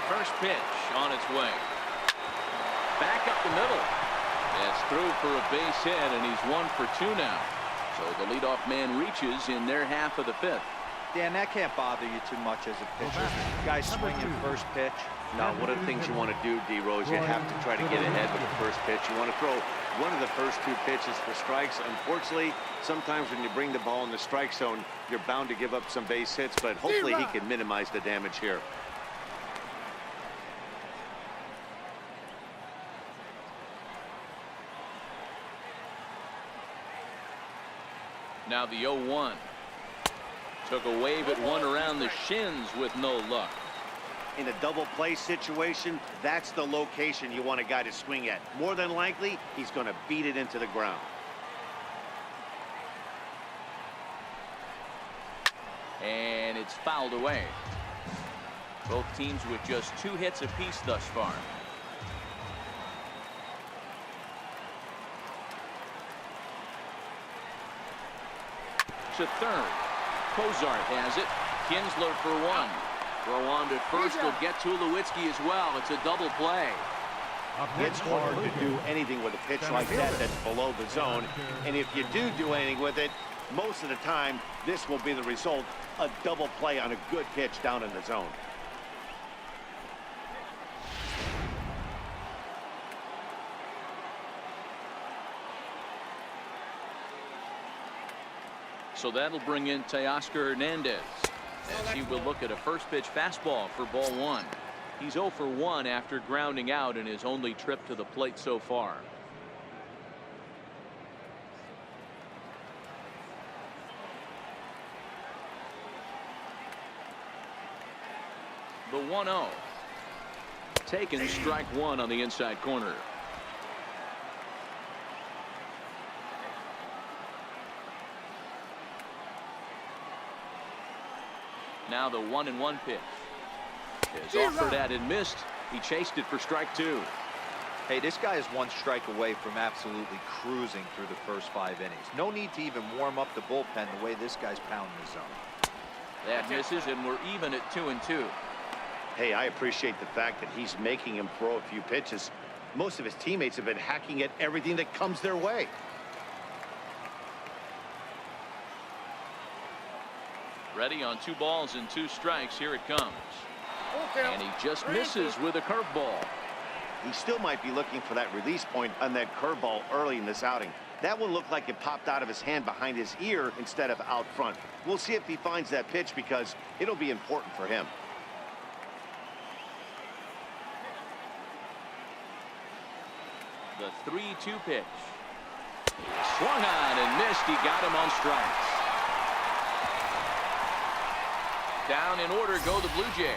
First pitch on its way. Back up the middle. It's through for a base hit, and he's 1 for 2 now. So the leadoff man reaches in their half of the fifth. Dan, that can't bother you too much as a pitcher. Guy swinging first pitch. Now, one of the things you want to do, D-Rose, you have to try to get ahead with the first pitch. You want to throw one of the first 2 pitches for strikes. Unfortunately, sometimes when you bring the ball in the strike zone, you're bound to give up some base hits, but hopefully he can minimize the damage here. Now the 0-1. Took a wave at one around the shins with no luck. In a double play situation, that's the location you want a guy to swing at. More than likely, he's going to beat it into the ground. And it's fouled away. Both teams with just 2 hits apiece thus far. To third. Cozart has it. Kinsler for 1. Throw on to first will get Tulowitzki as well. It's a double play. It's hard to do anything with a pitch like that that's below the zone. And if you do anything with it, most of the time, this will be the result. A double play on a good pitch down in the zone. So that'll bring in Teoscar Hernandez as he will look at a first pitch fastball for ball 1. He's 0 for 1 after grounding out in his only trip to the plate so far. The 1-0. Taken strike 1 on the inside corner. Now the 1-1 pitch is offered at and missed. He chased it for strike 2. Hey, this guy is 1 strike away from absolutely cruising through the first 5 innings. No need to even warm up the bullpen the way this guy's pounding the zone. That misses, and we're even at 2-2. Hey, I appreciate the fact that he's making him throw a few pitches. Most of his teammates have been hacking at everything that comes their way. Ready on 2 balls and 2 strikes. Here it comes. And he just misses with a curveball. He still might be looking for that release point on that curveball early in this outing. That one looked like it popped out of his hand behind his ear instead of out front. We'll see if he finds that pitch because it'll be important for him. The 3-2 pitch. Swung on and missed. He got him on strikes. Down in order go the Blue Jays.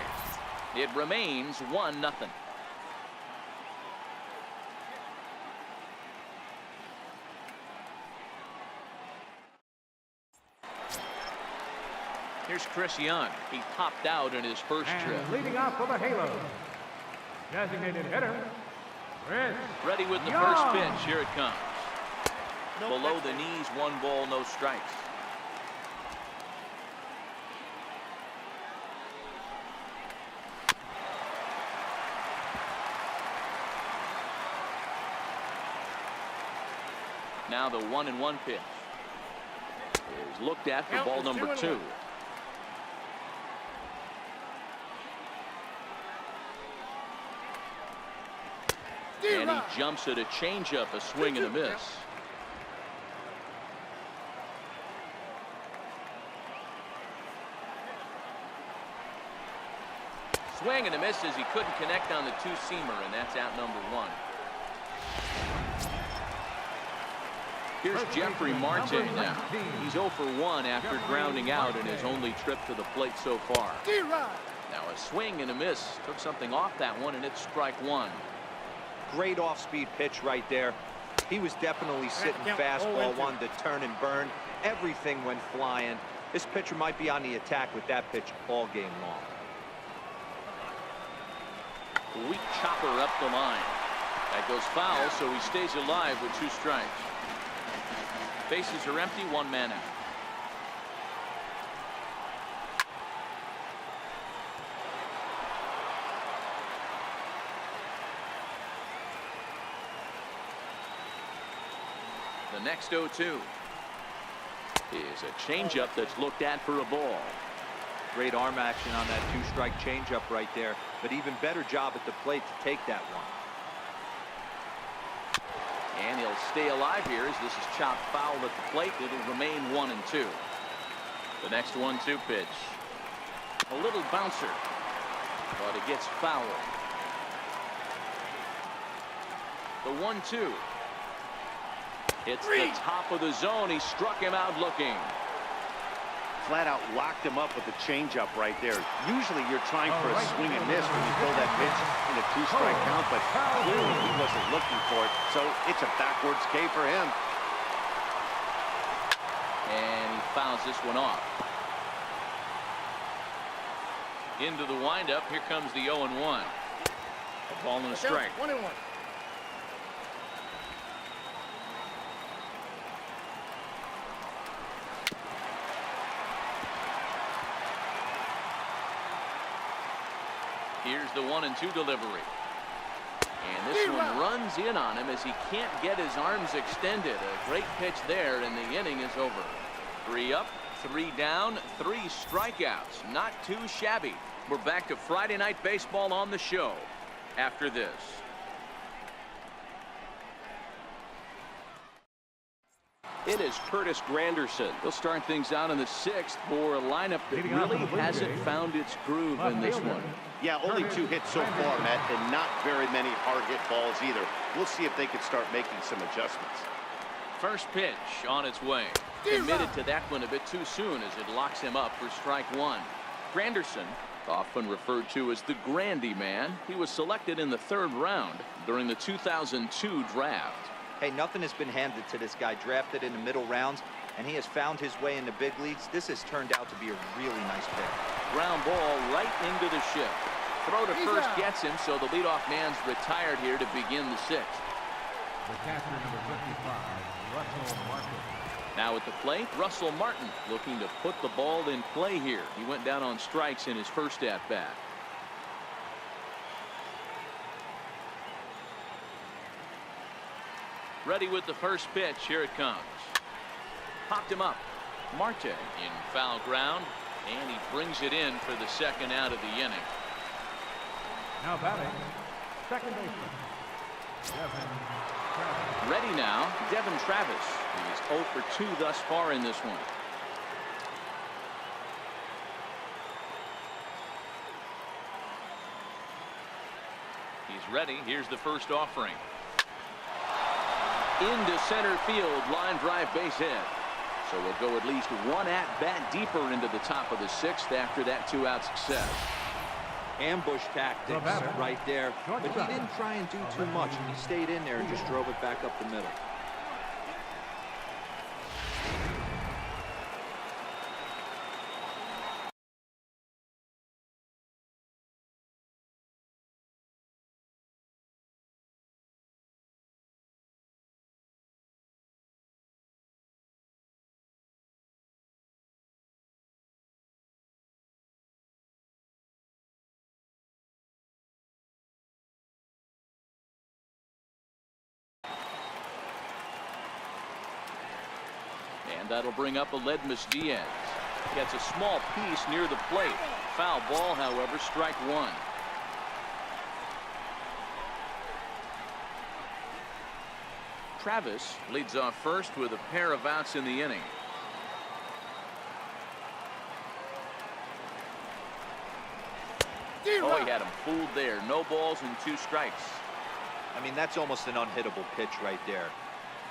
It remains 1-0. Here's Chris Young. He popped out in his first trip. Leading off for the Halos, designated hitter, Chris Ready with the Young. first pitch. Here it comes. Below the knees, 1 ball, no strikes. Now the 1-1 pitch is looked at for ball number 2. And he jumps at a changeup, a swing and a miss. Swing and a miss as he couldn't connect on the 2-seamer, and that's out number 1. Here's Jeffrey Marte now. He's 0 for 1 after grounding out in his only trip to the plate so far. Now a swing and a miss. Took something off that one, and it's strike 1. Great off-speed pitch right there. He was definitely sitting fastball, wanted to turn and burn. Everything went flying. This pitcher might be on the attack with that pitch all game long. Weak chopper up the line. That goes foul, so he stays alive with 2 strikes. Bases are empty, 1 man out. next 0-2 is a changeup that's looked at for a ball. Great arm action on that two-strike changeup right there, but even better job at the plate to take that one. And he'll stay alive here as this is chopped foul at the plate. It'll remain 1-2. The next 1-2 pitch. A little bouncer, but it gets fouled. The 1-2. It's the top of the zone. He struck him out looking. Flat out locked him up with a changeup right there. Usually you're trying for a swing and miss when you throw that pitch in a two-strike count, but clearly he wasn't looking for it, so it's a backwards K for him. And he fouls this one off. Into the windup. Here comes the 0-1. A ball and a strike. 1-1. Here's the 1-2 delivery. And this one runs in on him as he can't get his arms extended. A great pitch there, and the inning is over. 3 up, 3 down, 3 strikeouts. Not too shabby. We're back to Friday Night Baseball on the show after this. It is Curtis Granderson. He'll start things out in the 6th for a lineup that really hasn't found its groove in this one. Yeah, only 2 hits so far, Matt, and not very many hard hit balls either. We'll see if they can start making some adjustments. First pitch on its way. Committed to that one a bit too soon as it locks him up for strike 1. Granderson, often referred to as the Grandy Man, he was selected in the 3rd round during the 2002 draft. Hey, nothing has been handed to this guy. Drafted in the middle rounds, and he has found his way in the big leagues. This has turned out to be a really nice pick. Ground ball right into the shift. Throw to first gets him, so the leadoff man's retired here to begin the 6th. The catcher, number 55, Russell Martin. Now at the plate, Russell Martin looking to put the ball in play here. He went down on strikes in his first at-bat. Ready with the first pitch. Here it comes. Popped him up. Marte in foul ground, and he brings it in for the 2nd out of the inning. Now batting, second baseman, Devin Travis. Ready now, Devin Travis. He's 0 for 2 thus far in this one. He's ready. Here's the first offering. Into center field, line drive, base hit. So we'll go at least 1 at-bat deeper into the top of the 6th after that 2-out success. Ambush tactics right there, but he didn't try and do too much. He stayed in there and just drove it back up the middle. And that'll bring up Aledmus Diaz. Gets a small piece near the plate. Foul ball, however, strike 1. Travis leads off first with a pair of outs in the inning. Oh, he had him fooled there. No balls and 2 strikes. I mean, that's almost an unhittable pitch right there.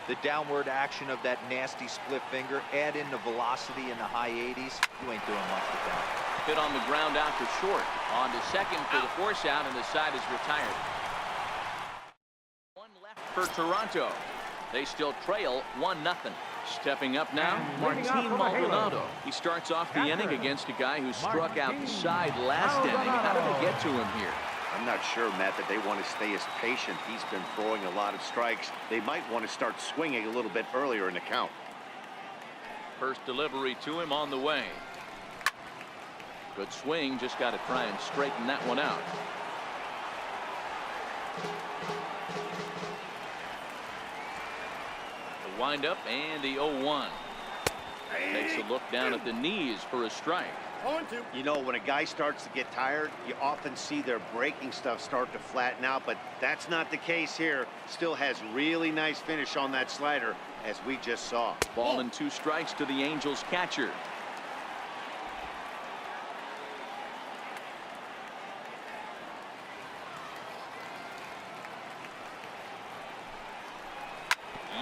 The downward action of that nasty split finger, add in the velocity in the high 80s, you ain't doing much with that. Hit on the ground out to short. On to second for the force out, and the side is retired. 1 left for Toronto. They still trail 1-0. Stepping up now, Martin Maldonado. He starts off the inning against a guy who struck out the side last inning. How did they get to him here? I'm not sure, Matt, that they want to stay as patient. He's been throwing a lot of strikes. They might want to start swinging a little bit earlier in the count. First delivery to him on the way. Good swing, just got to try and straighten that one out. The windup and the 0-1. Takes a look down at the knees for a strike. You know, when a guy starts to get tired, you often see their breaking stuff start to flatten out, but that's not the case here. Still has really nice finish on that slider, as we just saw. Ball and 2 strikes to the Angels catcher.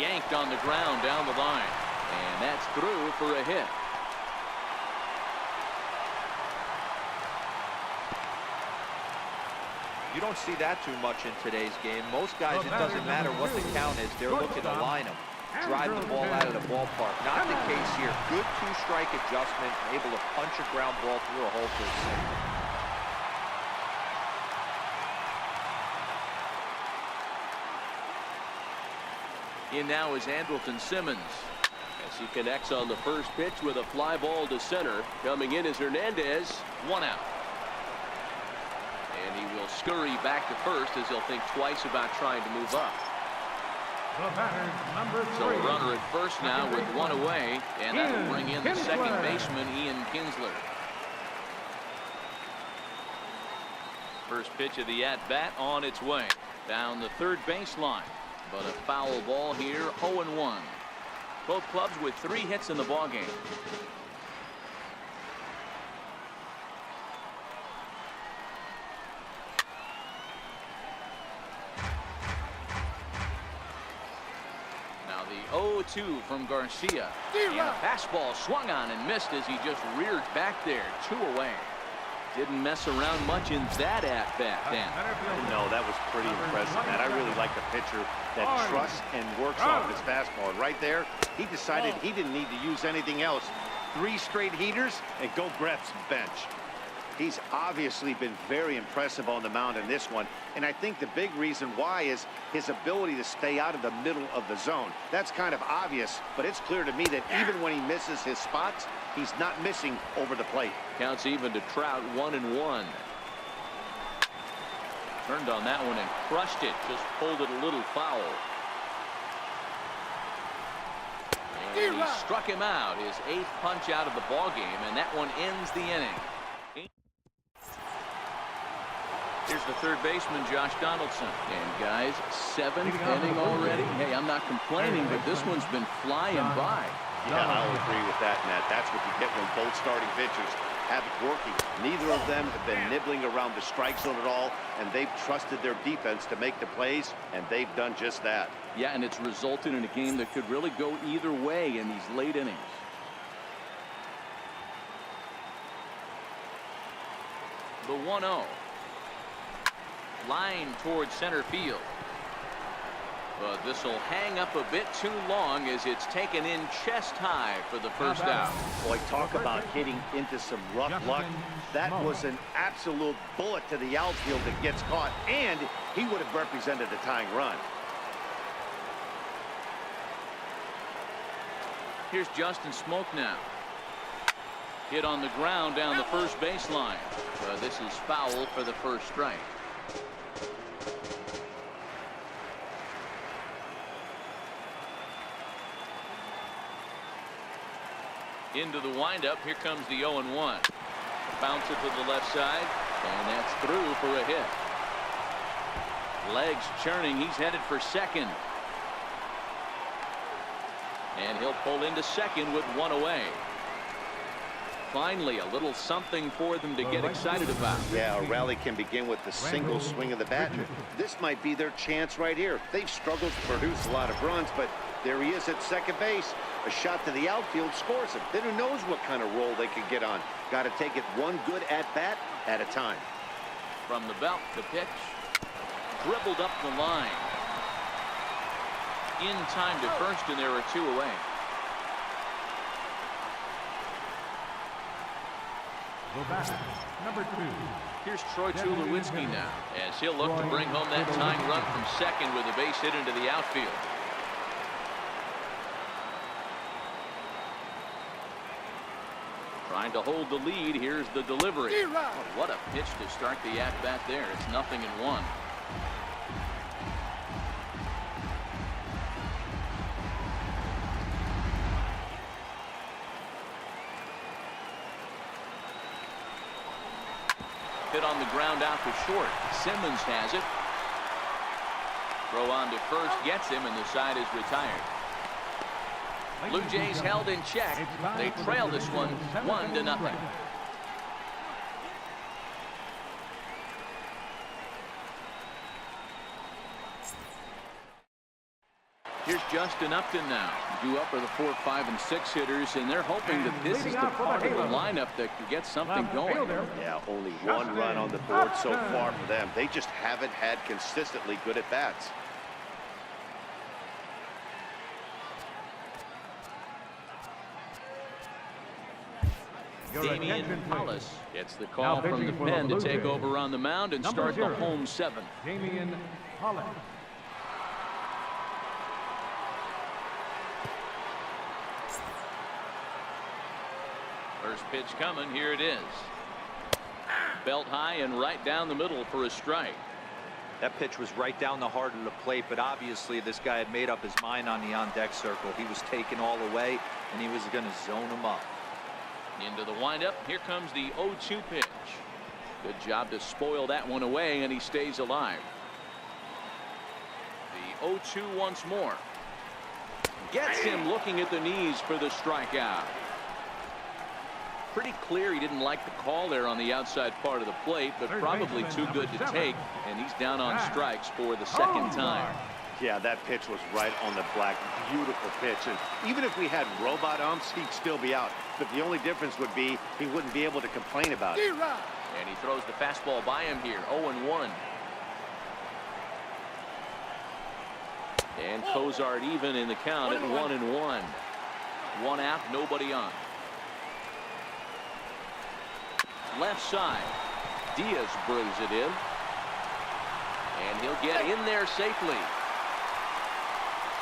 Yanked on the ground down the line, and that's through for a hit. You don't see that too much in today's game. Most guys, it doesn't matter what the count is, they're looking to line them, drive the ball out of the ballpark. Not the case here. Good 2-strike adjustment, able to punch a ground ball through a hole for a single. In now is Andrelton Simmons as he connects on the first pitch with a fly ball to center. Coming in is Hernandez. 1 out. And he will scurry back to first as he'll think twice about trying to move up. So a runner at first now with 1 away, and that will bring in the second baseman, Ian Kinsler. First pitch of the at-bat on its way down the third baseline, but a foul ball here. 0-1. Both clubs with 3 hits in the ballgame. Now the 0-2 from Garcia. And a fastball swung on and missed as he just reared back there. 2 away. Didn't mess around much in that at-bat, Dan. No, that was pretty impressive, man. I really like the pitcher that trusts and works off his fastball. And right there, he decided he didn't need to use anything else. 3 straight heaters and go grab some bench. He's obviously been very impressive on the mound in this one, and I think the big reason why is his ability to stay out of the middle of the zone. That's kind of obvious, but it's clear to me that even when he misses his spots, he's not missing over the plate. Counts even to Trout. 1-1. Turned on that one and crushed it. Just pulled it a little foul. And he struck him out. His 8th punch out of the ball game, and that one ends the inning. Here's the third baseman, Josh Donaldson. And guys, 7th inning already. Hey, I'm not complaining, but this one's been flying by. Yeah, I'll agree with that, Matt. That's what you get when both starting pitchers have it working. Neither of them have been nibbling around the strike zone at all, and they've trusted their defense to make the plays, and they've done just that. Yeah, and it's resulted in a game that could really go either way in these late innings. The 1-0. Line towards center field. But this will hang up a bit too long as it's taken in chest high for the first out. Boy, talk about hitting into some rough luck. That was an absolute bullet to the outfield that gets caught, and he would have represented a tying run. Here's Justin Smoke now. Hit on the ground down the first baseline. This is foul for the first strike. Into the windup. Here comes the 0-1. Bounce it to the left side, and that's through for a hit. Legs churning. He's headed for second. And he'll pull into second with 1 away. Finally, a little something for them to get excited about. Yeah, a rally can begin with the single swing of the bat. This might be their chance right here. They've struggled to produce a lot of runs, but there he is at second base. A shot to the outfield scores him. Then who knows what kind of roll they could get on. Got to take it one good at-bat at a time. From the belt, the pitch. Dribbled up the line. In time to first, and there are 2 away. Number 2. Here's Troy Tulowitzki now, as he'll look to bring home that tying run from second with a base hit into the outfield. Trying to hold the lead. Here's the delivery. Oh, what a pitch to start the at-bat there. It's 0-1. Hit on the ground out to short. Simmons has it. Throw on to first gets him, and the side is retired. Blue Jays held in check. They trail this one 1-0. Here's Justin Upton now. Due up are the 4, 5, and 6 hitters, and they're hoping that this is the part of the lineup that can get something going. Yeah, only 1 run on the board so far for them. They just haven't had consistently good at bats. Damian Hollis gets the call from the pen to take over on the mound and start the home 7th. Damian Hollis. First pitch coming. Here it is. Belt high and right down the middle for a strike. That pitch was right down the heart of the plate, but obviously this guy had made up his mind on the on-deck circle. He was taken all away, and he was going to zone him up. Into the windup. Here comes the 0-2 pitch. Good job to spoil that one away, and he stays alive. The 0-2 once more. Gets him looking at the knees for the strikeout. Pretty clear he didn't like the call there on the outside part of the plate, but probably too good to take, and he's down on strikes for the second time. Yeah, that pitch was right on the black. Beautiful pitch. And even if we had robot umps, he'd still be out. But the only difference would be he wouldn't be able to complain about it. And he throws the fastball by him here. 0-1. And Cozart even in the count at 1-1. 1 out, nobody on. Left side. Diaz brings it in. And he'll get in there safely.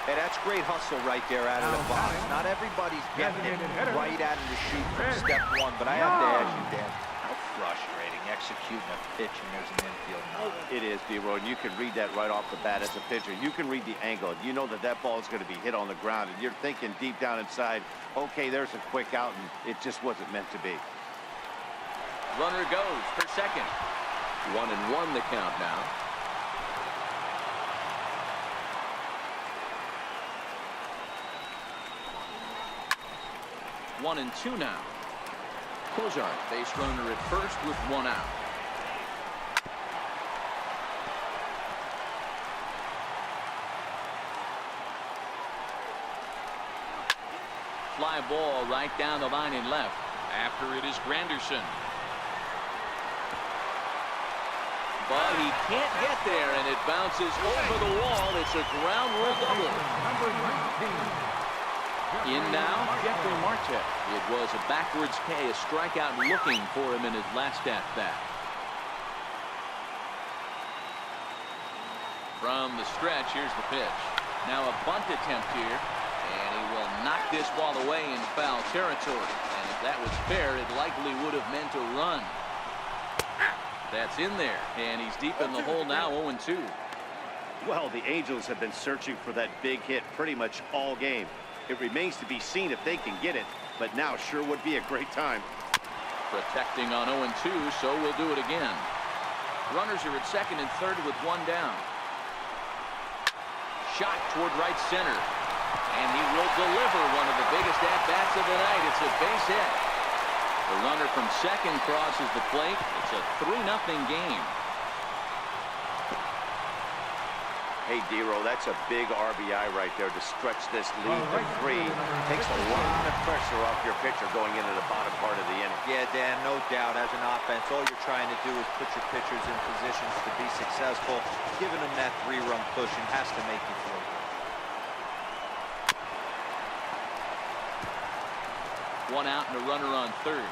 Hey, that's great hustle right there out of the box. Not everybody's getting it right out of the chute from step 1, but I have to ask you, Dan, how frustrating executing a pitch and there's an infield nod. It is, D-Roy, and you can read that right off the bat as a pitcher. You can read the angle. You know that that ball is going to be hit on the ground, and you're thinking deep down inside, okay, there's a quick out, and it just wasn't meant to be. Runner goes for second. 1-1 the count now. One and 2 now. Cozart, base runner at first with 1 out. Fly ball right down the line and left. After it is Granderson. But he can't get there, and it bounces over the wall. It's a ground rule double. In now, Jeffrey Marte. It was a backwards K, a strikeout looking for him in his last at-bat. From the stretch, here's the pitch. Now a bunt attempt here, and he will knock this ball away in foul territory. And if that was fair, it likely would have meant a run. That's in there, and he's deep in the hole now, 0-2. Well, the Angels have been searching for that big hit pretty much all game. It remains to be seen if they can get it, but now sure would be a great time. Protecting on 0-2, so we'll do it again. Runners are at second and third with 1 down. Shot toward right center, and he will deliver one of the biggest at-bats of the night. It's a base hit. The runner from second crosses the plate. It's a 3-0 game. Hey, D-Roll, that's a big RBI right there to stretch this lead to 3. Takes a lot of pressure off your pitcher going into the bottom part of the inning. Yeah, Dan, no doubt. As an offense, all you're trying to do is put your pitchers in positions to be successful. Giving them that 3-run cushion has to make you feel good. 1 out and a runner on third.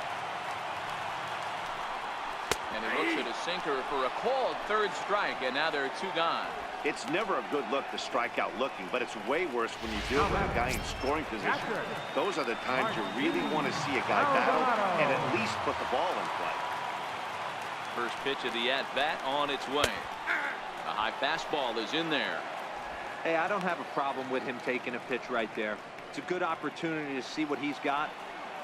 And he looks at a sinker for a called third strike, and now there are 2 gone. It's never a good look to strike out looking, but it's way worse when you deal with a guy in scoring position. Those are the times you really want to see a guy battle and at least put the ball in play. First pitch of the at-bat on its way. A high fastball is in there. Hey, I don't have a problem with him taking a pitch right there. It's a good opportunity to see what he's got.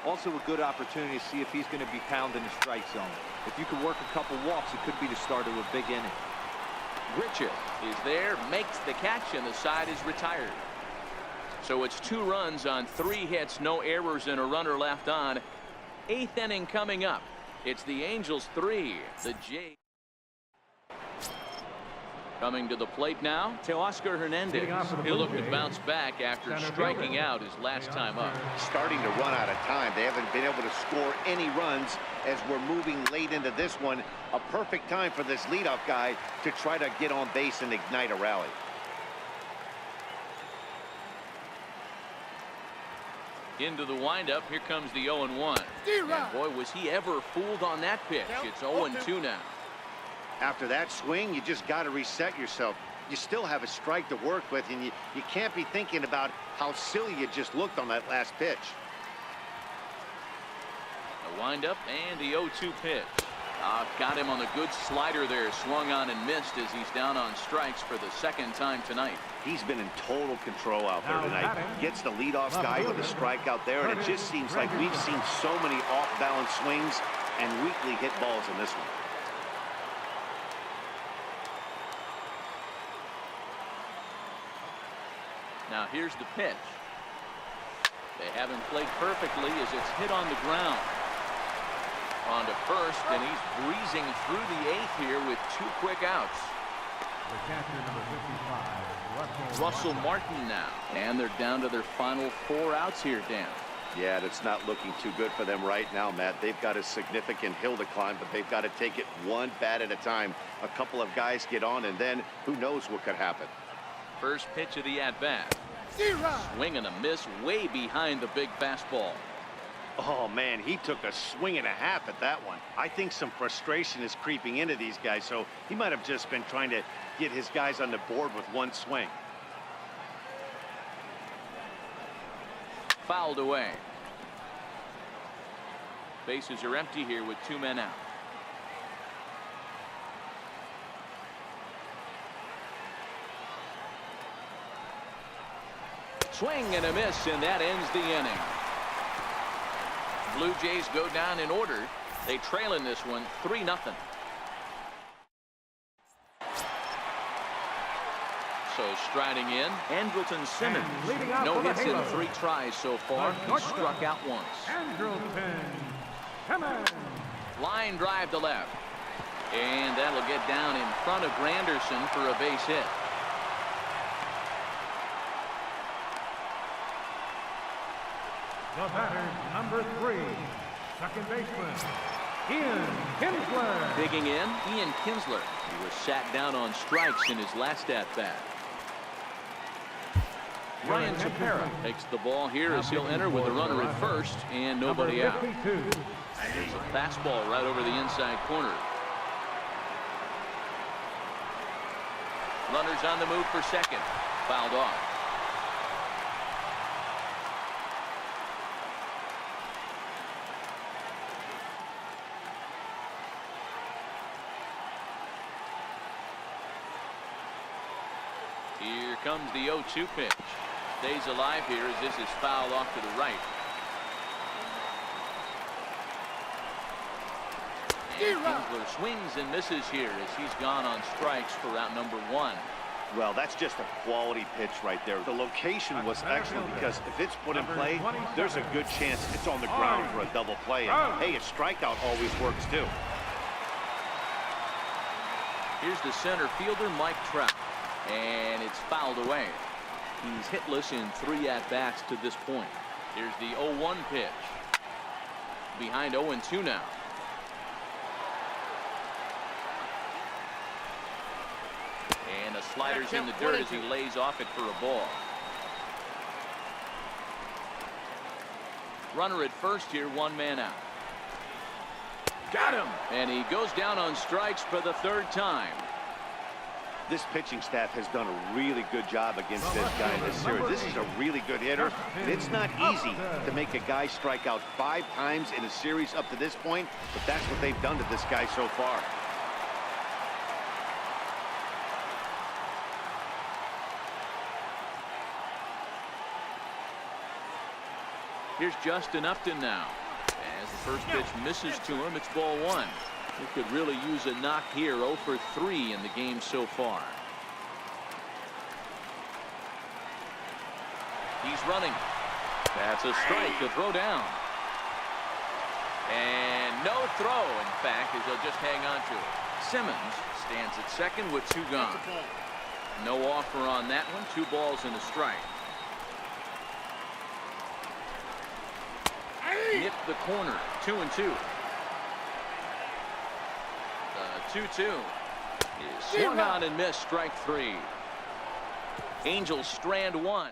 Also a good opportunity to see if he's going to be pounding the strike zone. If you can work a couple walks, it could be the start of a big inning. Richard is there, makes the catch, and the side is retired. So it's 2 runs on 3 hits, no errors, and a runner left on. 8th inning coming up. It's the Angels 3, the Jays. Coming to the plate now, Teoscar Hernandez. He'll look to bounce back after striking out his last time up. Starting to run out of time. They haven't been able to score any runs as we're moving late into this one. A perfect time for this leadoff guy to try to get on base and ignite a rally. Into the windup. Here comes the 0-1. And boy, was he ever fooled on that pitch. It's 0-2 now. After that swing, you just got to reset yourself. You still have a strike to work with, and you can't be thinking about how silly you just looked on that last pitch. A windup and the 0-2 pitch. Got him on a good slider there. Swung on and missed as he's down on strikes for the 2nd time tonight. He's been in total control out there tonight. Gets the leadoff guy with a strikeout there, and it just seems like we've seen so many off-balance swings and weakly hit balls in this one. Now here's the pitch. They haven't played perfectly as it's hit on the ground. On to first, and he's breezing through the 8th here with 2 quick outs. The catcher, number 55, Russell Martin now. And they're down to their final 4 outs here, Dan. Yeah, that's not looking too good for them right now, Matt. They've got a significant hill to climb, but they've got to take it one bat at a time. A couple of guys get on, and then who knows what could happen. First pitch of the at-bat. Swing and a miss way behind the big fastball. Oh, man, he took a swing and a half at that one. I think some frustration is creeping into these guys, so he might have just been trying to get his guys on the board with one swing. Fouled away. Bases are empty here with 2 men out. Swing and a miss, and that ends the inning. Blue Jays go down in order. They trail in this one 3-0. So striding in, Andrelton Simmons. No hits in 3 tries so far. He struck out once. Andrelton Simmons. Line drive to left. And that'll get down in front of Granderson for a base hit. The batter, number 3, second baseman, Ian Kinsler. Digging in, Ian Kinsler. He was sat down on strikes in his last at-bat. Ryan Tepera takes the ball here as he'll enter with a runner at first and nobody out. There's a fastball right over the inside corner. Runners on the move for second. Fouled off. Here comes the 0-2 pitch. Stays alive here as this is fouled off to the right. And Kinsler swings and misses here as he's gone on strikes for out number 1. Well, that's just a quality pitch right there. The location was excellent because if it's put in play, there's a good chance it's on the ground for a double play. And, hey, a strikeout always works too. Here's the center fielder, Mike Trout. And it's fouled away. He's hitless in 3 at-bats to this point. Here's the 0-1 pitch. Behind 0-2 now. And the slider's in the dirt as he lays off it for a ball. Runner at first here, 1 man out. Got him! And he goes down on strikes for the 3rd time. This pitching staff has done a really good job against this guy in this series. This is a really good hitter, and it's not easy to make a guy strike out 5 times in a series up to this point, but that's what they've done to this guy so far. Here's Justin Upton now. As the first pitch misses to him, it's ball 1. He could really use a knock here. 0 for 3 in the game so far. He's running. That's a strike to throw down. And no throw, in fact, as he'll just hang on to it. Simmons stands at second with 2 gone. No offer on that one. 2 balls and a strike. Nipped the corner. 2-2. The 2-2 is swung on and missed. Strike 3. Angels strand 1.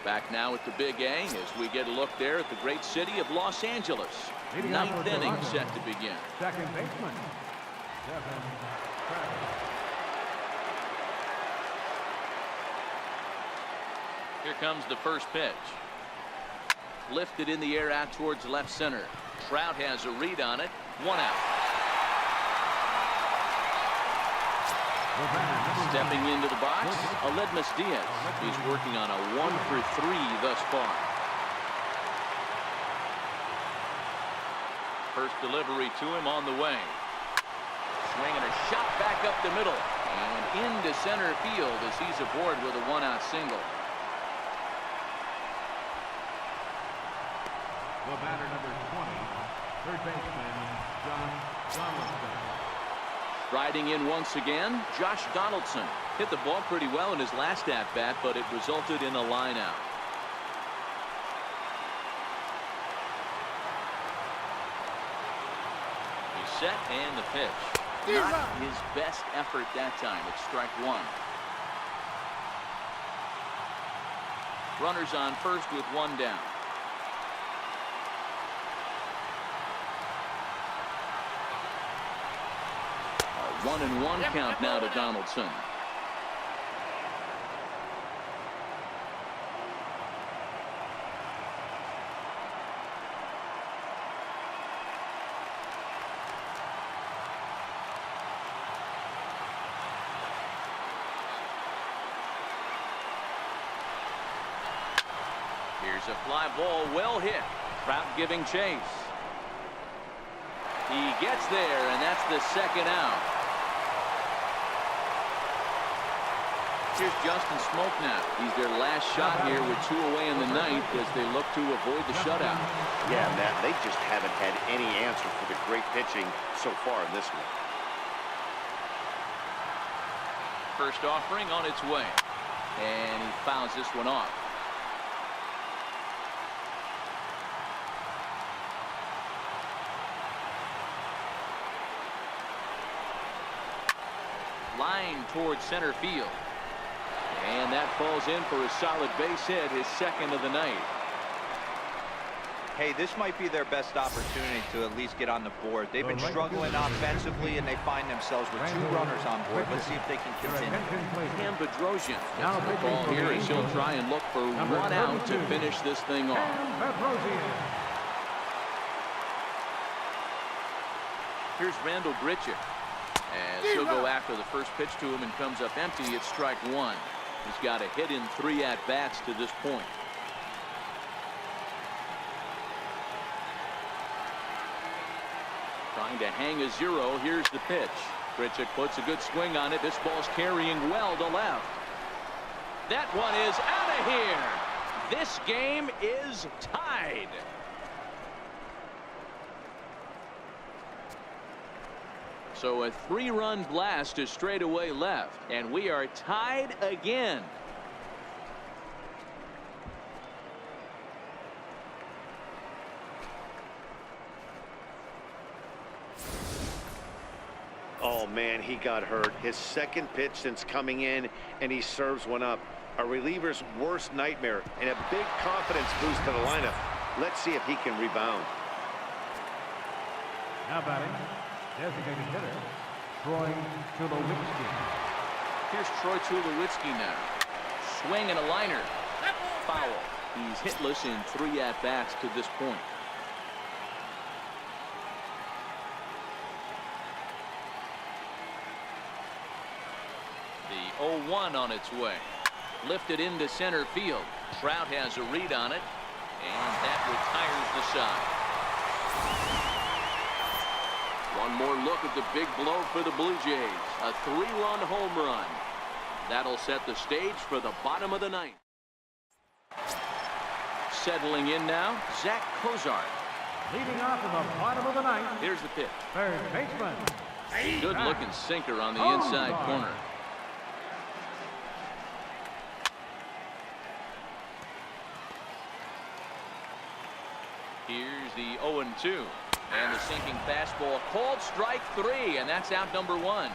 Back now at the Big A as we get a look there at the great city of Los Angeles. 9th inning set to begin. Second baseman. Here comes the first pitch. Lifted in the air out towards left center. Trout has a read on it. 1 out. Stepping into the box, Aledmus Diaz. He's working on a 1 for 3 thus far. First delivery to him on the way. Swinging a shot back up the middle and into center field as he's aboard with a 1-out single. The batter, number 20, third baseman, John Donaldson. Riding in once again, Josh Donaldson. Hit the ball pretty well in his last at-bat, but it resulted in a line-out. He's set and the pitch. Not his best effort that time. It's strike 1. Runners on first with 1 down. A 1-1 count now to Donaldson. Here's a fly ball, well hit. Trout giving chase. He gets there, and that's the 2nd out. Here's Justin Smoke now. He's their last shot here with 2 away in the 9th as they look to avoid the shutout. Yeah, Matt, they just haven't had any answer for the great pitching so far in this one. First offering on its way. And he fouls this one off. Line towards center field. And that falls in for a solid base hit, his 2nd of the night. Hey, this might be their best opportunity to at least get on the board. They've been struggling offensively, and they find themselves with 2 runners on board. Let's see if they can continue. Cam Bedrosian gets the ball here as he'll try and look for 1 out to finish this thing off. Here's Randall Grichuk. As he'll go after the first pitch to him and comes up empty, it's strike 1. He's got a hit in 3 at-bats to this point. Trying to hang a 0. Here's the pitch. Grichuk puts a good swing on it. This ball's carrying well to left. That one is out of here. This game is tied. So a 3-run blast is straight away left, and we are tied again. Oh, man, he got hurt. His 2nd pitch since coming in, and he serves one up. A reliever's worst nightmare, and a big confidence boost to the lineup. Let's see if he can rebound. Now batting, designated hitter, Troy Tulowitzki. Here's Troy Tulowitzki now. Swing and a liner. Foul. He's hitless in 3 at-bats to this point. The 0-1 on its way. Lifted into center field. Trout has a read on it, and that retires the side. One more look at the big blow for the Blue Jays. A 3-run home run. That'll set the stage for the bottom of the ninth. Settling in now, Zach Cozart. Leading off in the bottom of the ninth. Here's the pitch. Third baseman. Good looking sinker on the inside corner. Here's the 0-2. And the sinking fastball called strike 3, and that's out number 1.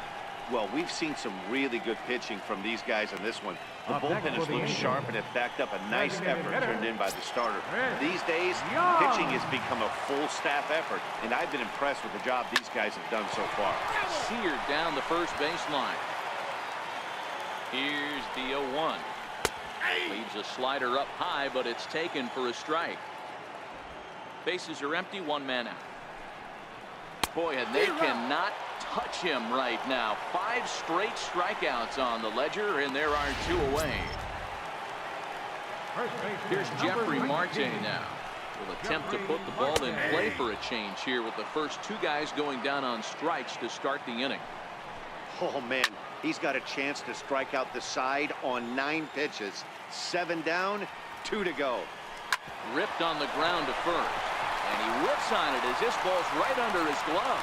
Well, we've seen some really good pitching from these guys on this one. The bullpen has looked sharp and have backed up a nice effort turned in by the starter. These days, pitching has become a full staff effort, and I've been impressed with the job these guys have done so far. Seared down the first baseline. Here's the 0-1. Leaves a slider up high, but it's taken for a strike. Bases are empty, 1 man out. Boy, and they cannot touch him right now. 5 straight strikeouts on the ledger, and there are 2 away. Here's Jeffrey Marte now. Will attempt to put the ball in play for a change here with the first 2 guys going down on strikes to start the inning. Oh, man, he's got a chance to strike out the side on 9 pitches. 7 down, 2 to go. Ripped on the ground to first. And he whips on it as this ball's right under his glove.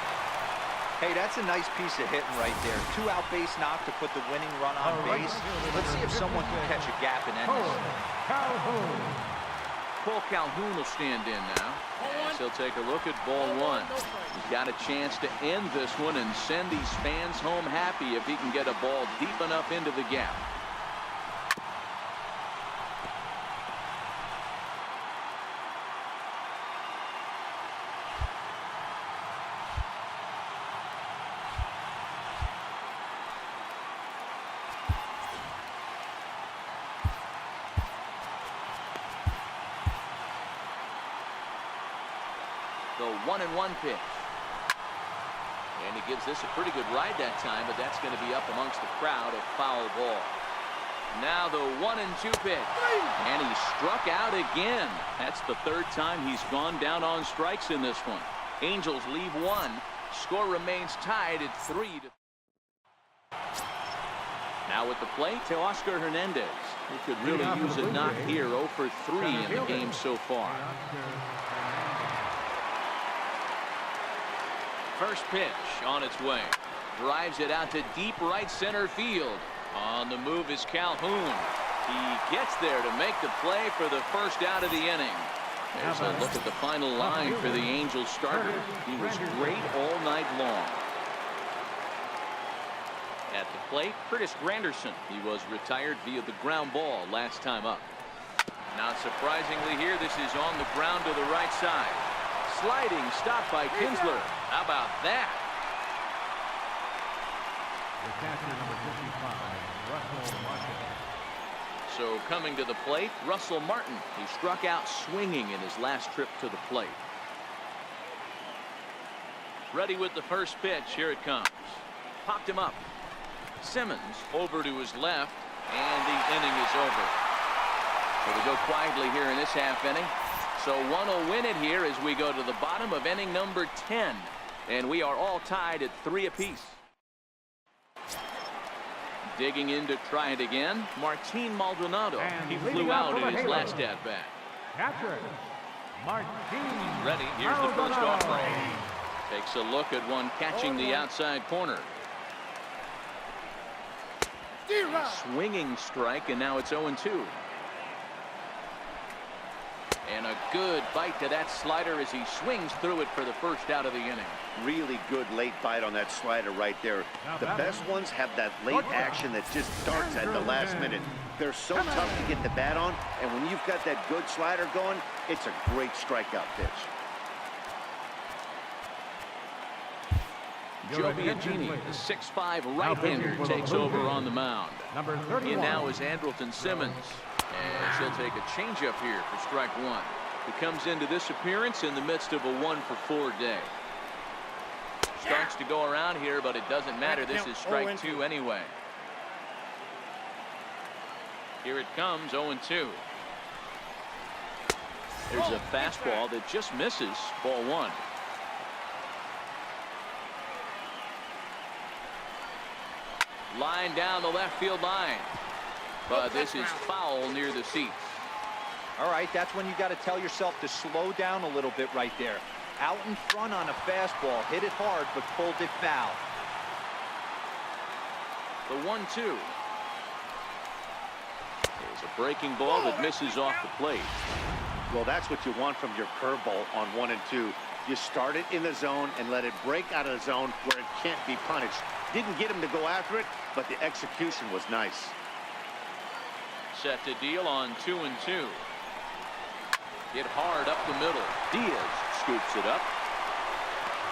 Hey, that's a nice piece of hitting right there. 2-out base knock to put the winning run on base. Let's see if someone can catch a gap and end this. Cole Calhoun will stand in now. As he'll take a look at ball 1. He's got a chance to end this one and send these fans home happy if he can get a ball deep enough into the gap. The 1-1 pitch. And he gives this a pretty good ride that time, but that's going to be up amongst the crowd, a foul ball. Now the 1-2 pitch. And he struck out again. That's the 3rd time he's gone down on strikes in this one. Angels leave 1. Score remains tied at 3. Now at the plate, Teoscar Hernandez, who could really use a knock here. 0 for 3 in the game so far. First pitch on its way. Drives it out to deep right center field. On the move is Calhoun. He gets there to make the play for the first out of the inning. There's a look at the final line for the Angels starter. He was great all night long. At the plate, Curtis Granderson. He was retired via the ground ball last time up. Not surprisingly here, this is on the ground to the right side. Sliding stop by Kinsler. How about that? The catcher, number 55, Russell Martin. So coming to the plate, Russell Martin. He struck out swinging in his last trip to the plate. Ready with the first pitch. Here it comes. Popped him up. Simmons over to his left, and the inning is over. So we go quietly here in this half inning. So one will win it here as we go to the bottom of inning number 10. And we are all tied at 3 apiece. Digging in to try it again, Martin Maldonado. He flew out in his last at-bat. Catcher, Martin. Ready, here's the first offering. Takes a look at one catching the outside corner. Swinging strike, and now it's 0-2. And a good bite to that slider as he swings through it for the first out of the inning. Really good late bite on that slider right there. The best ones have that late action that just starts at the last minute. They're so tough to get the bat on, and when you've got that good slider going, it's a great strikeout pitch. Joe Biagini, the 6'5" right-hander, takes over on the mound. In now is Andrelton Simmons. As he'll take a changeup here for strike 1. He comes into this appearance in the midst of a 1-for-4 day. Starts to go around here, but it doesn't matter. This is strike 2 anyway. Here it comes, 0-2. There's a fastball that just misses, ball one. Line down the left field line. But this is foul near the seats. All right, that's when you got to tell yourself to slow down a little bit right there. Out in front on a fastball, hit it hard, but pulled it foul. The 1-2. There's a breaking ball that misses off the plate. Well, that's what you want from your curveball on 1 and 2. You start it in the zone and let it break out of the zone where it can't be punished. Didn't get him to go after it, but the execution was nice. Set to deal on 2-2. Hit hard up the middle. Diaz scoops it up.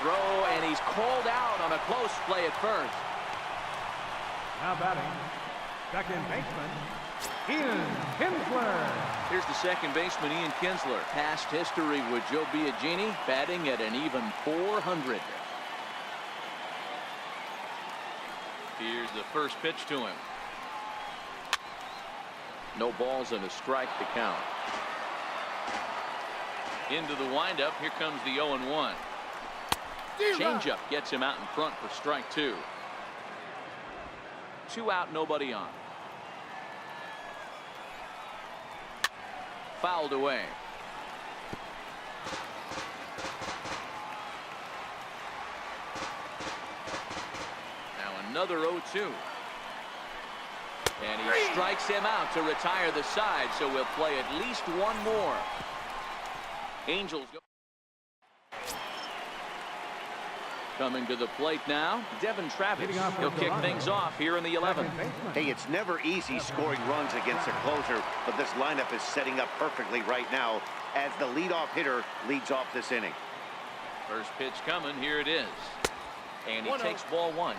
Throw, and he's called out on a close play at first. Now batting, second baseman, Ian Kinsler. Here's the second baseman, Ian Kinsler. Past history with Joe Biagini, batting at an even .400. Here's the first pitch to him. No balls and a strike to count. Into the windup. Here comes the 0-1. Changeup gets him out in front for strike two. 2 out, nobody on. Fouled away. Now another 0-2. And he strikes him out to retire the side, so we'll play at least one more. Angels go. Coming to the plate now, Devin Travis. He'll kick things off here in the 11th. Hey, it's never easy scoring runs against a closer, but this lineup is setting up perfectly right now as the leadoff hitter leads off this inning. First pitch coming, here it is. And he takes ball one.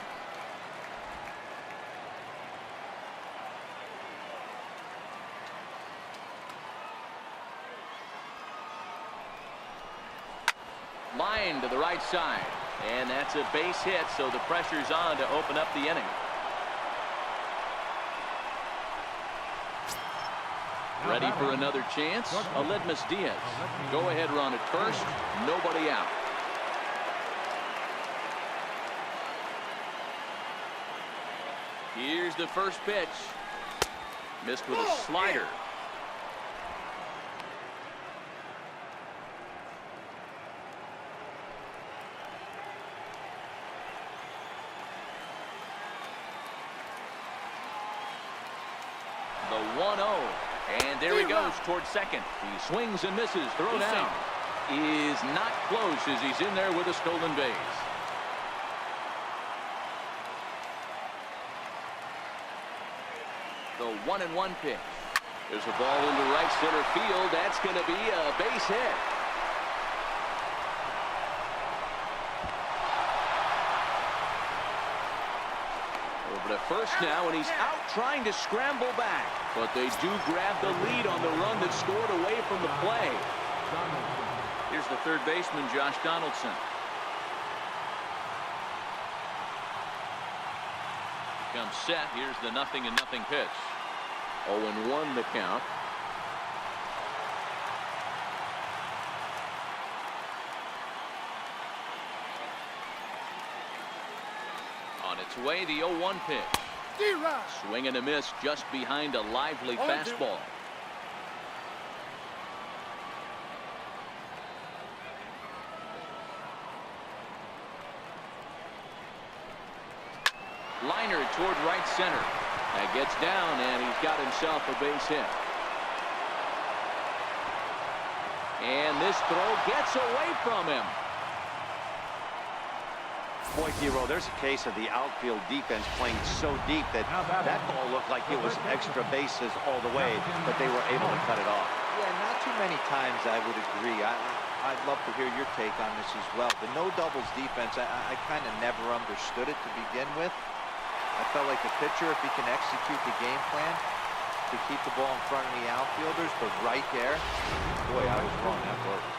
Line to the right side. And that's a base hit, so the pressure's on to open up the inning. Ready for another chance? Aledmus Diaz. Go ahead run at first. Nobody out. Here's the first pitch. Missed with a slider. The 1-0. And there he goes towards second. He swings and misses. Throw down. Is not close as he's in there with a stolen base. The 1-1 pitch. There's a ball into right center field. That's going to be a base hit. Over to first now, and he's out trying to scramble back. But they do grab the lead on the run that scored away from the play. Here's the third baseman, Josh Donaldson. Comes set. Here's the 0-0 pitch. 0-1 the count. On its way, the 0-1 pitch. Swing and a miss just behind a lively fastball. Liner toward right center. That gets down, and he's got himself a base hit. And this throw gets away from him. Boy, Hero, there's a case of the outfield defense playing so deep that that ball looked like it was extra bases all the way, but they were able to cut it off. Yeah, not too many times I would agree. I'd love to hear your take on this as well. The no doubles defense, I kind of never understood it to begin with. I felt like the pitcher, if he can execute the game plan to keep the ball in front of the outfielders, but right there, boy, I was wrong. That worked.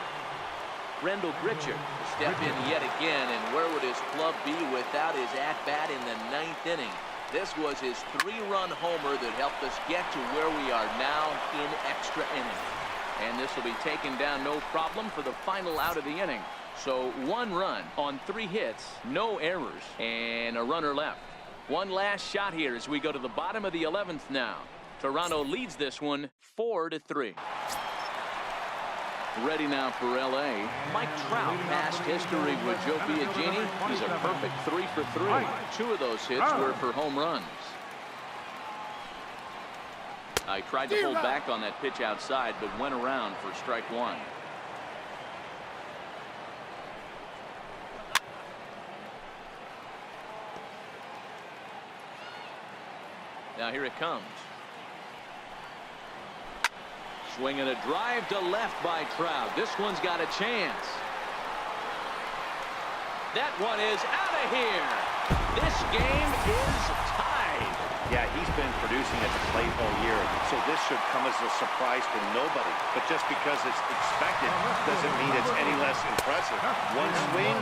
Rendell Gritcher step in yet again, and where would his club be without his at-bat in the 9th inning? This was his 3-run homer that helped us get to where we are now in extra innings. And this will be taken down no problem for the final out of the inning. So 1 run on 3 hits, no errors, and a runner left. One last shot here as we go to the bottom of the 11th now. Toronto leads this one 4-3. Ready now for L.A. Mike Trout, past history with Joe Biagini. He's a perfect 3 for 3. 2 of those hits were for home runs. I tried to pull back on that pitch outside, but went around for strike 1. Now here it comes. Swinging a drive to left by Trout. This one's got a chance. That one is out of here. This game is tied. Yeah, he's been producing at the plate all year, so this should come as a surprise to nobody. But just because it's expected doesn't mean it's any less impressive. One swing,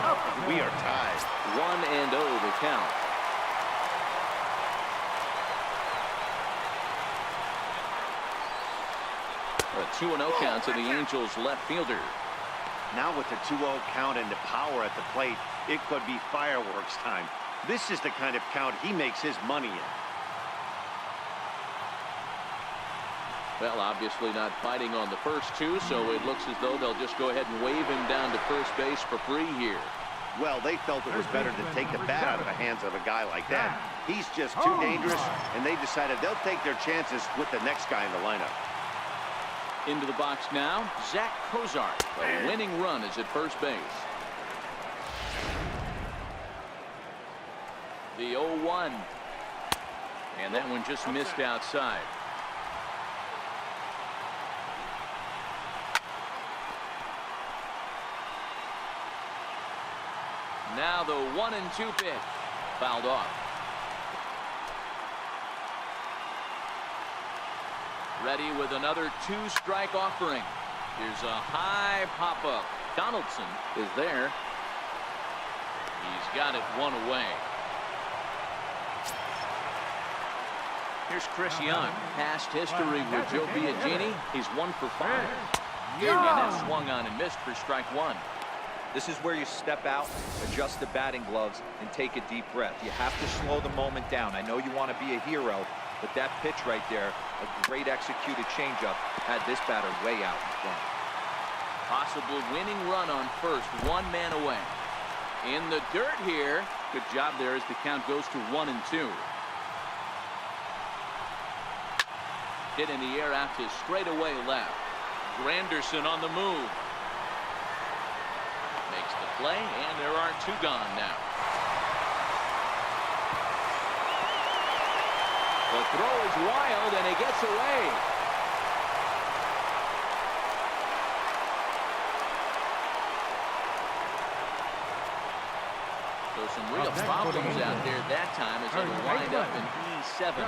we are tied. 1-0 the count. A 2-0 count to the Angels left fielder. Now with the 2-0 count and the power at the plate, it could be fireworks time. This is the kind of count he makes his money in. Well, obviously not fighting on the first 2, so it looks as though they'll just go ahead and wave him down to first base for free here. Well, they felt it was better to take the bat out of the hands of a guy like that. He's just too dangerous, and they decided they'll take their chances with the next guy in the lineup. Into the box now, Zach Kozar. A winning run is at first base. The 0-1. And that one just missed outside. Now the 1-2 pitch. Fouled off. Ready with another 2-strike offering. Here's a high pop-up. Donaldson is there. He's got it 1 away. Here's Chris Young. Past history with Joe Biagini. He's 1 for 5. And that swung on and missed for strike 1. This is where you step out, adjust the batting gloves, and take a deep breath. You have to slow the moment down. I know you want to be a hero, but that pitch right there, a great executed changeup, had this batter way out in front. Possible winning run on first, 1 man away. In the dirt here. Good job there as the count goes to 1-2. Hit in the air out to straightaway left. Granderson on the move. Makes the play, and there are 2 gone now. The throw is wild, and he gets away. So some real problems out there that time as they wind up in E7.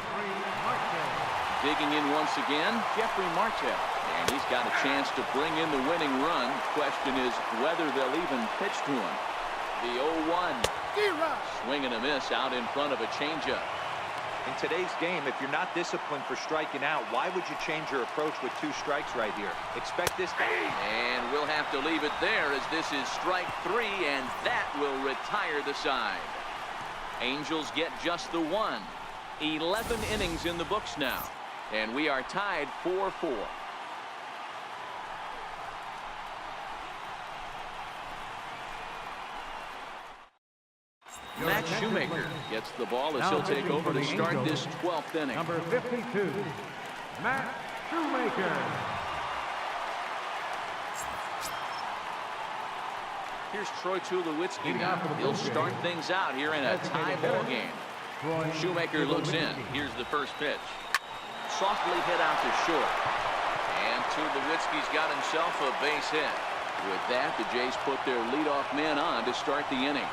Digging in once again, Jeffrey Martel. And he's got a chance to bring in the winning run. Question is whether they'll even pitch to him. The 0-1. Swing and a miss out in front of a changeup. In today's game, if you're not disciplined for striking out, why would you change your approach with 2 strikes right here? Expect this to... And we'll have to leave it there as this is strike 3, and that will retire the side. Angels get just the 1. 11 innings in the books now, and we are tied 4-4. Matt Shoemaker gets the ball as he'll take over to start this 12th inning. Number 52, Matt Shoemaker. Here's Troy Tulowitzki now. He'll start things out here in a tie ball game. Shoemaker looks in. Here's the first pitch. Softly hit out to short. And Tulowitzki's got himself a base hit. With that, the Jays put their leadoff man on to start the inning.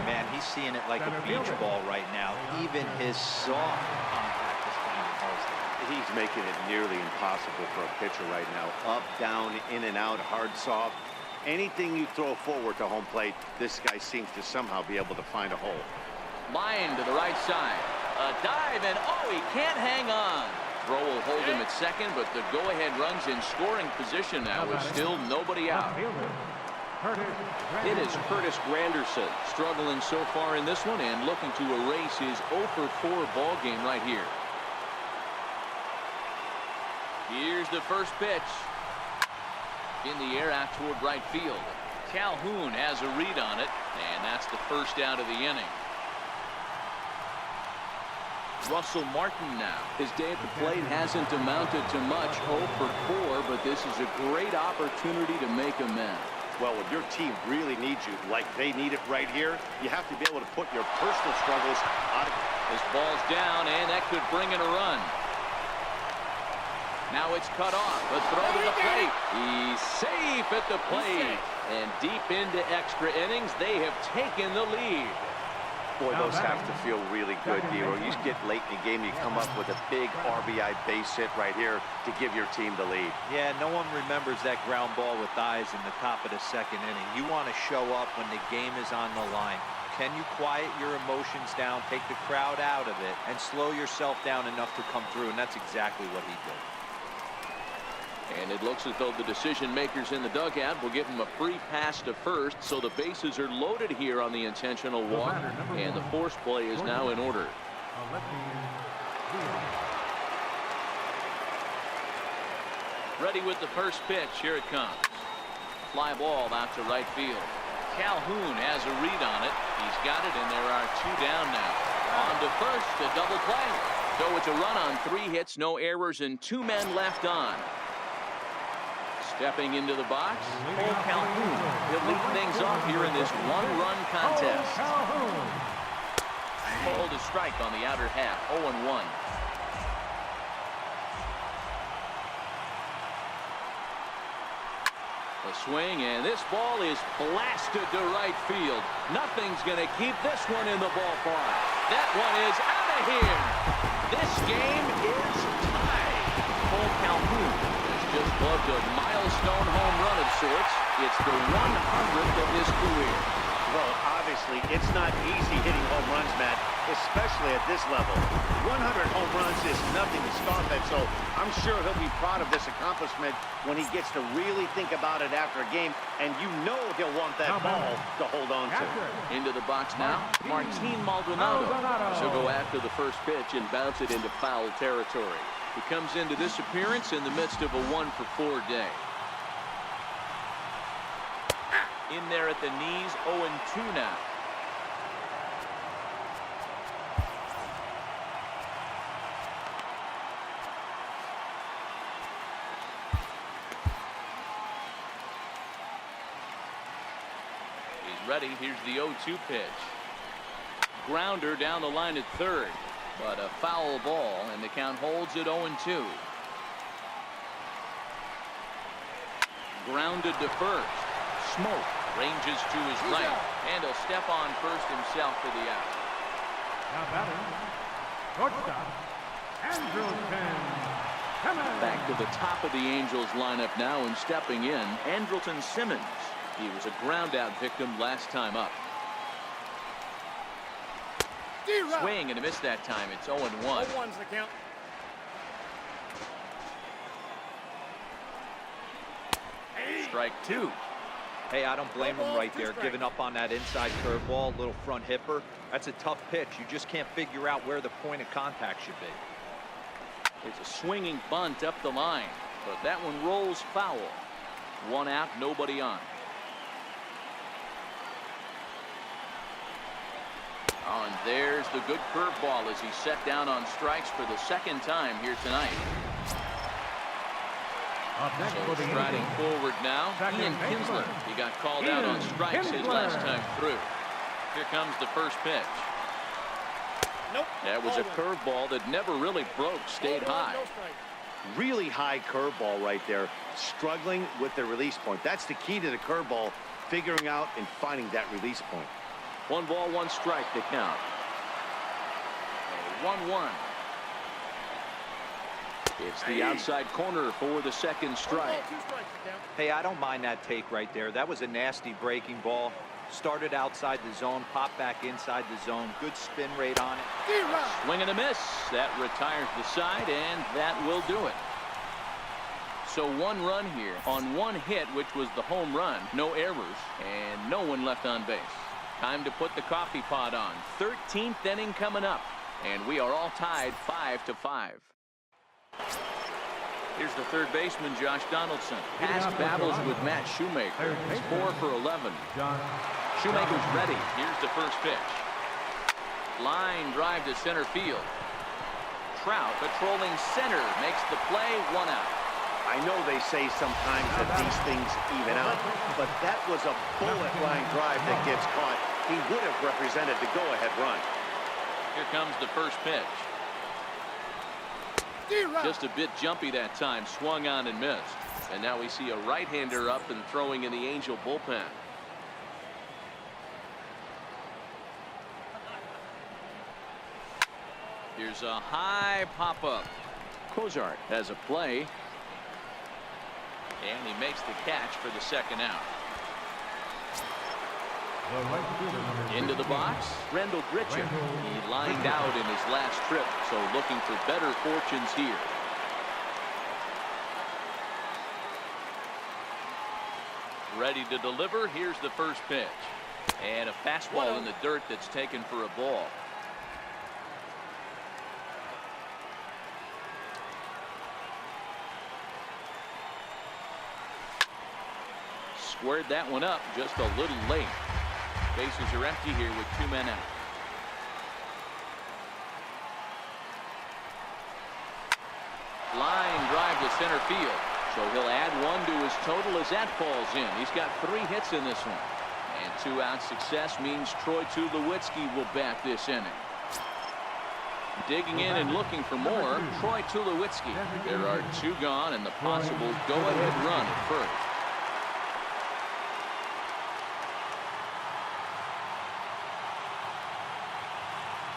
Man, he's seeing it like a beach ball right now. Even his soft contact is finding holes there. He's making it nearly impossible for a pitcher right now. Up, down, in and out, hard, soft. Anything you throw forward to home plate, this guy seems to somehow be able to find a hole. Line to the right side. A dive, and oh, he can't hang on. Throw will hold him at second, but the go-ahead run's in scoring position now with still nobody out. It is Curtis Granderson struggling so far in this one and looking to erase his 0 for 4 ball game right here. Here's the first pitch. In the air out toward right field. Calhoun has a read on it, and that's the first out of the inning. Russell Martin now. His day at the plate hasn't amounted to much. 0 for 4, but this is a great opportunity to make amends. Well, when your team really needs you, like they need it right here, you have to be able to put your personal struggles out of. This ball's down, and that could bring in a run. Now it's cut off. A throw to the plate. He's safe at the plate. And deep into extra innings, they have taken the lead. Boy, those have to feel really good, D-Roy. You get late in the game, you come up with a big RBI base hit right here to give your team the lead. Yeah, no one remembers that ground ball with eyes in the top of the second inning. You want to show up when the game is on the line. Can you quiet your emotions down, take the crowd out of it, and slow yourself down enough to come through? And that's exactly what he did. And it looks as though the decision makers in the dugout will give him a free pass to first, so the bases are loaded here on the intentional walk, and the force play is now in order. Ready with the first pitch. Here it comes. Fly ball out to right field. Calhoun has a read on it. He's got it, and there are 2 down now. On to first, a double play. So it's a run on 3 hits, no errors, and 2 men left on. Stepping into the box, Cole Calhoun. He'll lead things off here in this 1-run contest. Called a strike on the outer half, 0-1. A swing, and this ball is blasted to right field. Nothing's going to keep this one in the ballpark. That one is out of here. This game is tied. Cole Calhoun just plugged a milestone home run of sorts. It's the 100th of his career. Well, obviously, it's not easy hitting home runs, Matt, especially at this level. 100 home runs is nothing to scoff at, so I'm sure he'll be proud of this accomplishment when he gets to really think about it after a game, and you know he'll want that ball to hold on to. Into the box now, Martin Maldonado. She'll go after the first pitch and bounce it into foul territory. He comes into this appearance in the midst of a 1 for 4 day. In there at the knees, 0-2 now. He's ready. Here's the 0-2 pitch. Grounder down the line at third. But a foul ball, and the count holds at 0-2. Grounded to first. Smoke ranges to his right, and he'll step on first himself for the out. Now batting, shortstop, Andrelton Simmons. Back to the top of the Angels lineup now, and stepping in, Andrelton Simmons. He was a ground-out victim last time up. Swing and a miss that time. It's 0-1. 0-1's the count. Strike 2. Hey, I don't blame him right there, giving up on that inside curveball, little front hipper. That's a tough pitch. You just can't figure out where the point of contact should be. It's a swinging bunt up the line, but that one rolls foul. 1 out, nobody on. Oh, and there's the good curveball as he's set down on strikes for the 2nd time here tonight. So striding forward now, Ian Kinsler. He got called out on strikes his last time through. Here comes the first pitch. Nope. That was a curveball that never really broke, stayed high. Really high curveball right there, struggling with the release point. That's the key to the curveball, figuring out and finding that release point. 1 ball, 1 strike to count. 1-1. It's the outside corner for the 2nd strike. Hey, I don't mind that take right there. That was a nasty breaking ball. Started outside the zone, popped back inside the zone. Good spin rate on it. Swing and a miss. That retires the side, and that will do it. So 1 run here on 1 hit, which was the home run. No errors, and no one left on base. Time to put the coffee pot on. 13th inning coming up, and we are all tied 5-5. Here's the third baseman, Josh Donaldson. Past battles with Matt Shoemaker. He's 4 for 11. Shoemaker's ready. Here's the first pitch. Line drive to center field. Trout patrolling center makes the play. 1 out. I know they say sometimes that these things even out, but that was a bullet line drive that gets caught. He would have represented the go-ahead run. Here comes the first pitch. Just a bit jumpy that time. Swung on and missed. And now we see a right-hander up and throwing in the Angel bullpen. Here's a high pop-up. Cozart has a play. And he makes the catch for the second out. Into the box, Rendell Gritchen. He lined out in his last trip, so looking for better fortunes here. Ready to deliver. Here's the first pitch. And a fastball in the dirt that's taken for a ball. Squared that one up just a little late. Bases are empty here with 2 men out. Line drive to center field. So he'll add 1 to his total as that falls in. He's got 3 hits in this one. And 2-out success means Troy Tulowitzki will bat this inning. Digging in and looking for more, Troy Tulowitzki. There are 2 gone and the possible go-ahead run at first.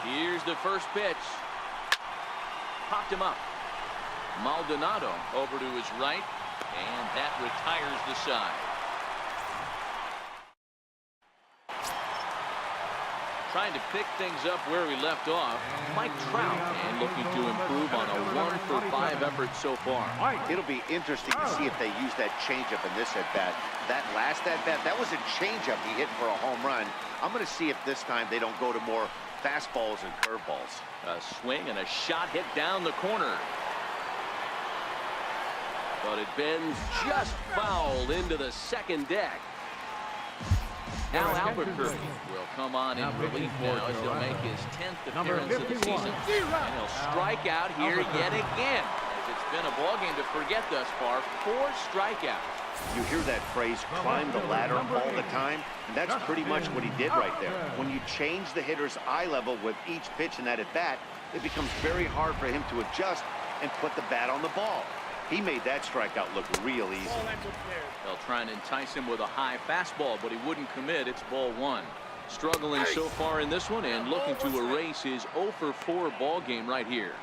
Here's the first pitch. Popped him up. Maldonado over to his right, and that retires the side. Trying to pick things up where we left off, Mike Trout, and looking to improve on a 1-for-5 effort so far. It'll be interesting to see if they use that changeup in this at-bat. That last at-bat, that was a changeup he hit for a home run. I'm going to see if this time they don't go to more fastballs and curveballs. A swing and a shot hit down the corner. But it bends just foul into the second deck. Now Albuquerque will come on in relief now as he'll make his 10th appearance of the season. And he'll strike out here yet again, as it's been a ballgame to forget thus far. 4 strikeouts. You hear that phrase, climb the ladder, all the time, and that's pretty much what he did right there. When you change the hitter's eye level with each pitch in that at-bat, it becomes very hard for him to adjust and put the bat on the ball. He made that strikeout look real easy. They'll try and entice him with a high fastball, but he wouldn't commit. It's ball 1. Struggling so far in this one and looking to erase his 0-for-4 ball game right here.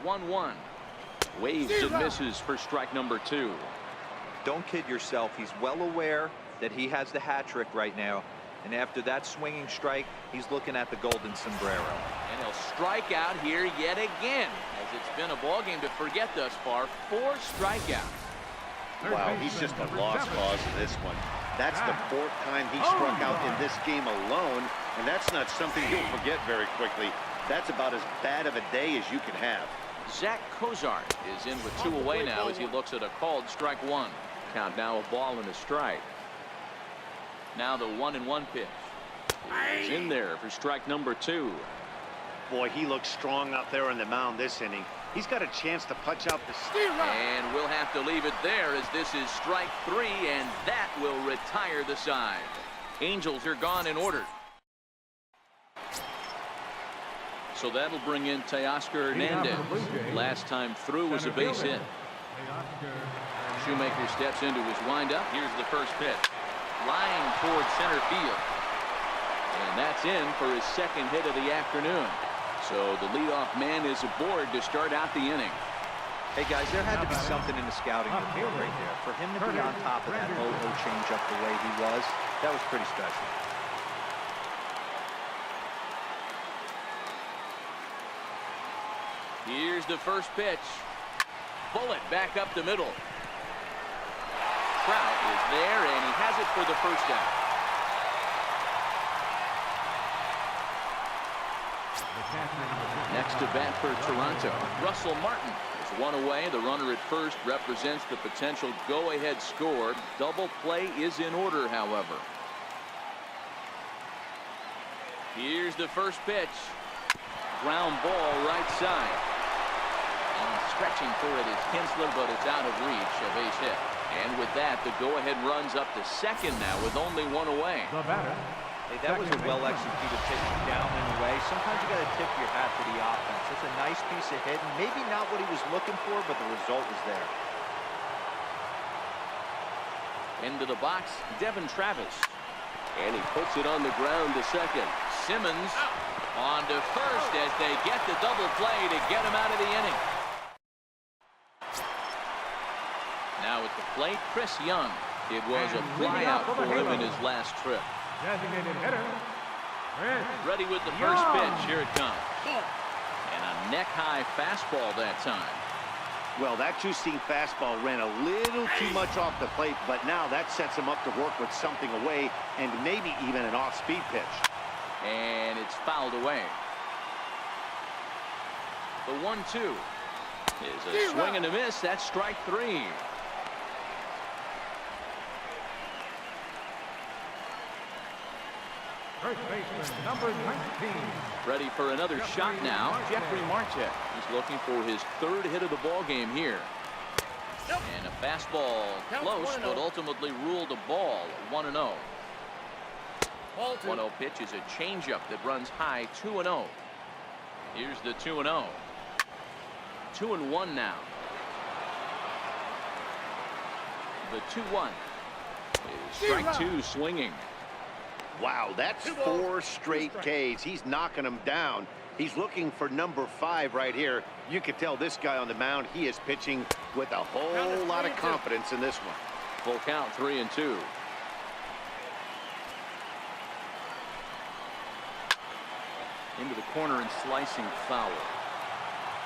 The 1-1. Waves and misses for strike number 2. Don't kid yourself. He's well aware that he has the hat trick right now. And after that swinging strike, he's looking at the golden sombrero. And he'll strike out here yet again, as it's been a ball game to forget thus far. 4 strikeouts. Wow, he's just a lost cause in this one. That's the 4th time he struck out in this game alone, and that's not something you'll forget very quickly. That's about as bad of a day as you can have. Zach Cozart is in with 2 away now as he looks at a called strike 1. Count now a ball and a strike. Now the 1-1 pitch. He's in there for strike number 2. Boy, he looks strong out there on the mound this inning. He's got a chance to punch out the... And we'll have to leave it there as this is strike 3, and that will retire the side. Angels are gone in order. So that'll bring in Teoscar Hernandez. Last time through was a base hit. Shoemaker steps into his windup. Here's the first pitch. Line towards center field. And that's in for his 2nd hit of the afternoon. So the leadoff man is aboard to start out the inning. Hey, guys, there had to be something in the scouting report right there. For him to be on top of that 0-0 changeup the way he was, that was pretty special. Here's the first pitch. Bullet back up the middle. Trout is there, and he has it for the first out. Next to bat for Toronto, Russell Martin is one away. The runner at first represents the potential go-ahead score. Double play is in order, however. Here's the first pitch. Ground ball right side. And stretching for it is Kinsler, but it's out of reach. A base hit. And with that, the go-ahead runs up to second now with only one away. The batter. Hey, that was a well-executed pitch down and away. Sometimes you got to tip your hat to the offense. It's a nice piece of hitting. Maybe not what he was looking for, but the result was there. Into the box, Devin Travis. And he puts it on the ground to second. Simmons on to first as they get the double play to get him out of the inning. Now at the plate, Chris Young. It was a flyout for him in his last trip. Designated hitter. Ready with the first pitch. Here it comes. And a neck-high fastball that time. Well, that two-seam fastball ran a little too much off the plate, but now that sets him up to work with something away and maybe even an off-speed pitch. And it's fouled away. The 1-2 is a swing and a miss. That's strike three. First baseman, number 19. Ready for another shot now. Jeffrey Marchek. He's looking for his third hit of the ball game here. And a fastball close, but ultimately ruled a ball. 1-0. 1-0 pitch is a changeup that runs high. 2-0. Here's the 2-0. 2-1 now. The 2-1 is strike two swinging. Wow, that's 4 straight Ks. He's knocking them down. He's looking for number 5 right here. You can tell this guy on the mound, he is pitching with a whole lot of confidence in this one. Full count, 3-2. Into the corner and slicing foul.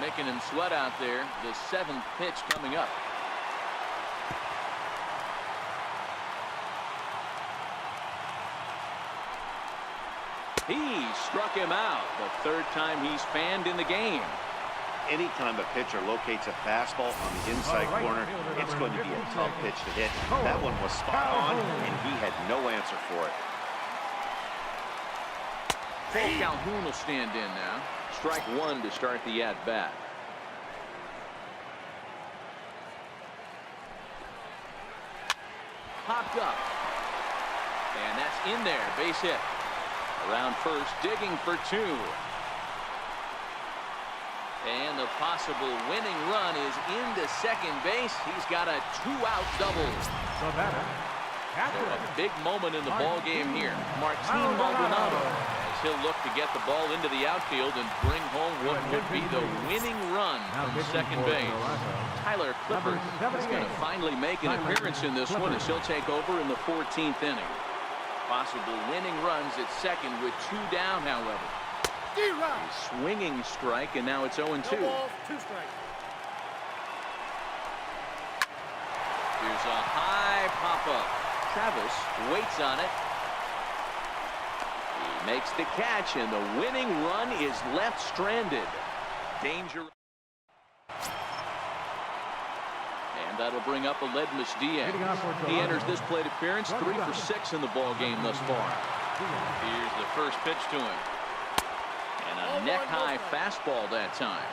Making him sweat out there. The 7th pitch coming up. He struck him out. The 3rd time he's fanned in the game. Anytime a pitcher locates a fastball on the inside corner, it's going to be a tough pitch to hit. That one was spot on, and he had no answer for it. Calhoun will stand in now. Strike one to start the at-bat. Popped up. And that's in there. Base hit. Around first, digging for 2. And the possible winning run is into second base. He's got a 2-out double. The batter. So a big moment in the ball game here. Martin Maldonado, as he'll look to get the ball into the outfield and bring home what would be the winning run from second base. Tyler Clippard is going to finally make an appearance in this one as he'll take over in the 14th inning. Possible winning runs at second with 2 down, however. A swinging strike, and now it's 0-2. Here's a high pop-up. Travis waits on it. He makes the catch, and the winning run is left stranded. Danger. And that'll bring up Aledmus Diaz. He enters this plate appearance 3 for 6 in the ball game thus far. Here's the first pitch to him. And a neck-high fastball that time.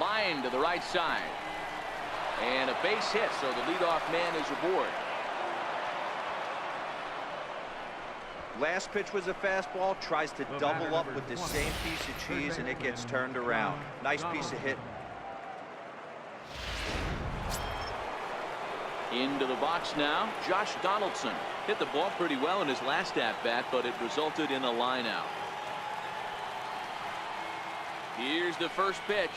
Line to the right side. And a base hit, so the leadoff man is aboard. Last pitch was a fastball. Tries to double up with the same piece of cheese, and it gets turned around. Nice piece of hit. Into the box now, Josh Donaldson. Hit the ball pretty well in his last at-bat, but it resulted in a line out. Here's the first pitch.